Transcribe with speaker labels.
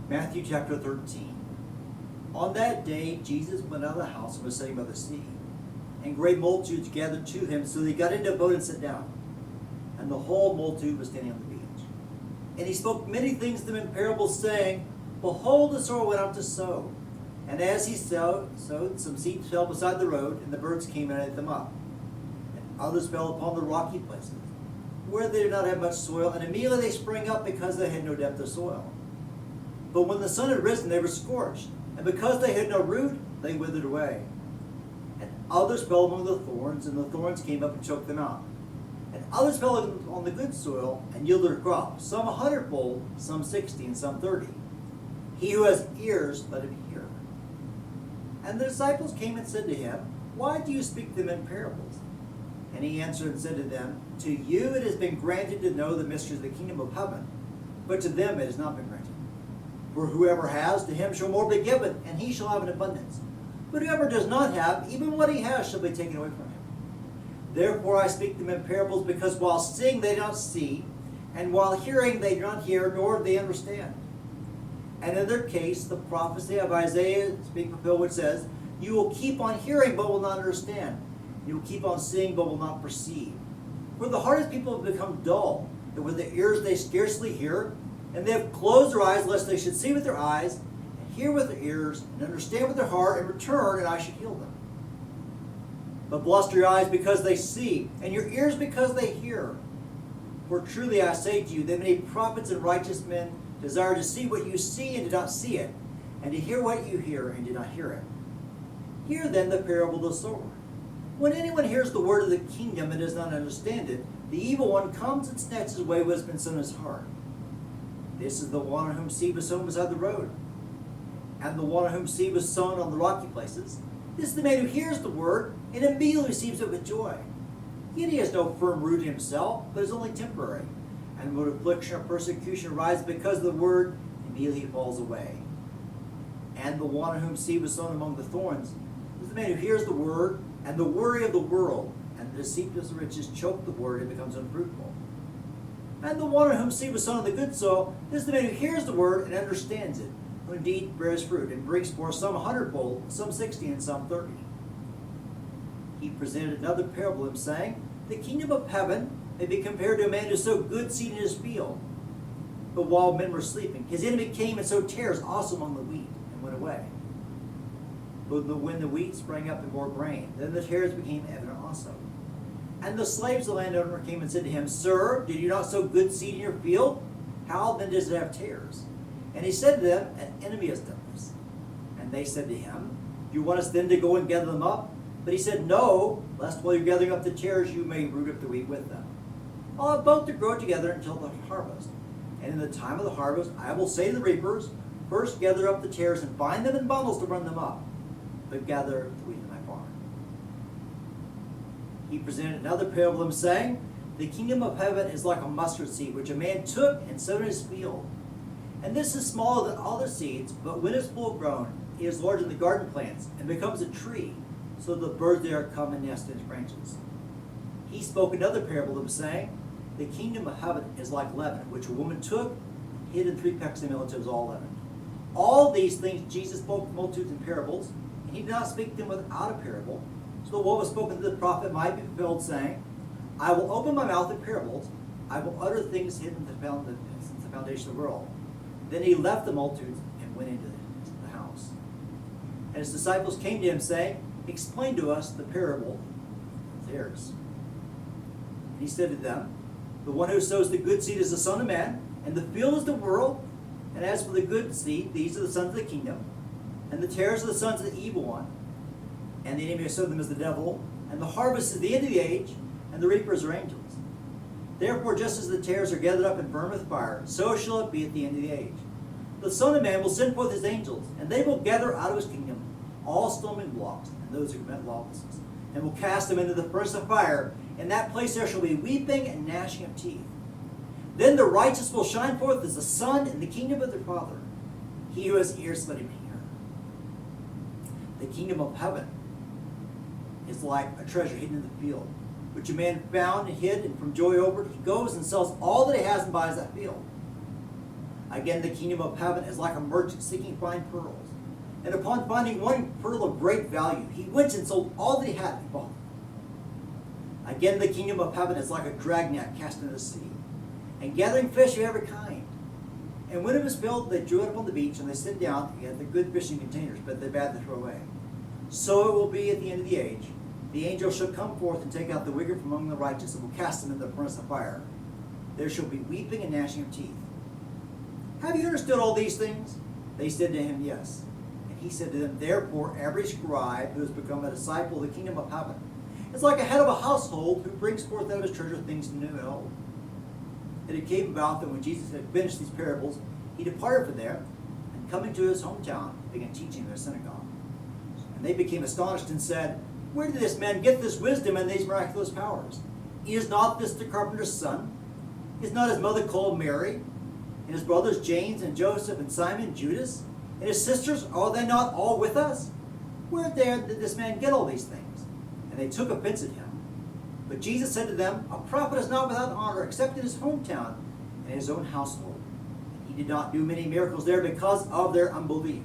Speaker 1: Matthew chapter 13. On that day, Jesus went out of the house and was sitting by the sea. And great multitudes gathered to him, so that he got into a boat and sat down. And the whole multitude was standing on the beach. And he spoke many things to them in parables, saying, Behold, the sower went out to sow. And as he sowed, some seed fell beside the road, and the birds came and ate them up. And others fell upon the rocky places, where they did not have much soil, and immediately they sprang up because they had no depth of soil. But when the sun had risen, they were scorched, and because they had no root, they withered away. And others fell among the thorns, and the thorns came up and choked them out. And others fell on the good soil, and yielded a crop, some 100-fold, some 60, and some 30. He who has ears, let him hear. And the disciples came and said to him, Why do you speak to them in parables? And he answered and said to them, To you it has been granted to know the mysteries of the kingdom of heaven, but to them it has not been granted. For whoever has, to him shall more be given, and he shall have an abundance. But whoever does not have, even what he has shall be taken away from him. Therefore I speak to them in parables, because while seeing they do not see, and while hearing they do not hear, nor do they understand. And in their case, the prophecy of Isaiah is being fulfilled, which says, You will keep on hearing, but will not understand. You will keep on seeing, but will not perceive. For the heart of people have become dull, that with their ears they scarcely hear, and they have closed their eyes, lest they should see with their eyes, and hear with their ears, and understand with their heart, and return, and I should heal them. But blessed are your eyes because they see, and your ears because they hear. For truly I say to you, that many prophets and righteous men desire to see what you see and did not see it, and to hear what you hear and did not hear it. Hear then the parable of the sower. When anyone hears the word of the kingdom and does not understand it, the evil one comes and snatches away what has been sown in his heart. This is the one on whom seed was sown beside the road. And the one on whom seed was sown on the rocky places, this is the man who hears the word and immediately receives it with joy. Yet he has no firm root in himself, but is only temporary. And when affliction or persecution arises because of the word, immediately he falls away. And the one on whom seed was sown among the thorns is the man who hears the word, and the worry of the world and the deceit of the riches choke the word and becomes unfruitful. And the one on whom seed was sown on the good soil is the man who hears the word and understands it, who indeed bears fruit, and brings forth some 100-fold, some 60, and some 30. He presented another parable of him, saying, The kingdom of heaven may be compared to a man who sowed good seed in his field. But while men were sleeping, his enemy came and sowed tares also among the wheat, and went away. But when the wheat sprang up and bore grain, then the tares became evident also. And the slaves of the landowner came and said to him, Sir, did you not sow good seed in your field? How then does it have tares? And he said to them, An enemy has done this. And they said to him, Do you want us then to go and gather them up? But he said, No, lest while you're gathering up the tares, you may root up the wheat with them. I'll have both to grow together until the harvest. And in the time of the harvest, I will say to the reapers, First gather up the tares and bind them in bundles to burn them up, but gather the wheat in my barn. He presented another parable of him, saying, The kingdom of heaven is like a mustard seed, which a man took and sowed in his field. And this is smaller than all the seeds, but when it's full grown, it is larger than the garden plants, and becomes a tree, so the birds there come and nest in its branches. He spoke another parable of him, saying, The kingdom of heaven is like leaven, which a woman took and hid in 3 pecks of meal until it was all leavened. All these things Jesus spoke to multitudes in parables, and he did not speak to them without a parable, so that what was spoken to the prophet might be fulfilled, saying, I will open my mouth in parables, I will utter things hidden since the foundation of the world. Then he left the multitudes and went into the house. And his disciples came to him, saying, Explain to us the parable of tares. And he said to them, The one who sows the good seed is the Son of Man, and the field is the world. And as for the good seed, these are the sons of the kingdom, and the tares are the sons of the evil one. And the enemy who sowed them is the devil, and the harvest is the end of the age, and the reapers are angels. Therefore, just as the tares are gathered up and burned with fire, so shall it be at the end of the age. The Son of Man will send forth his angels, and they will gather out of his kingdom all stumbling blocks and those who commit lawlessness, and will cast them into the furnace of fire. In that place there shall be weeping and gnashing of teeth. Then the righteous will shine forth as the sun in the kingdom of their Father. He who has ears, let him hear. The kingdom of heaven is like a treasure hidden in the field, which a man found and hid, and from joy over it, he goes and sells all that he has and buys that field. Again, the kingdom of heaven is like a merchant seeking fine pearls. And upon finding one pearl of great value, he went and sold all that he had and bought it. Again, the kingdom of heaven is like a dragnet cast into the sea, and gathering fish of every kind. And when it was filled, they drew it up on the beach, and they sit down to get the good fishing containers, but the bad they throw away. So it will be at the end of the age. The angel shall come forth and take out the wicked from among the righteous, and will cast them into the furnace of fire. There shall be weeping and gnashing of teeth. Have you understood all these things? They said to him, yes. And he said to them, therefore, every scribe who has become a disciple of the kingdom of heaven is like a head of a household who brings forth out of his treasure things new and old. And it came about that when Jesus had finished these parables, he departed from there, and coming to his hometown, began teaching in their synagogue. And they became astonished and said, where did this man get this wisdom and these miraculous powers? Is not this the carpenter's son? Is not his mother called Mary? And his brothers James and Joseph and Simon and Judas? And his sisters, are they not all with us? Where there did this man get all these things? And they took offense at him. But Jesus said to them, a prophet is not without honor except in his hometown and his own household. And he did not do many miracles there because of their unbelief.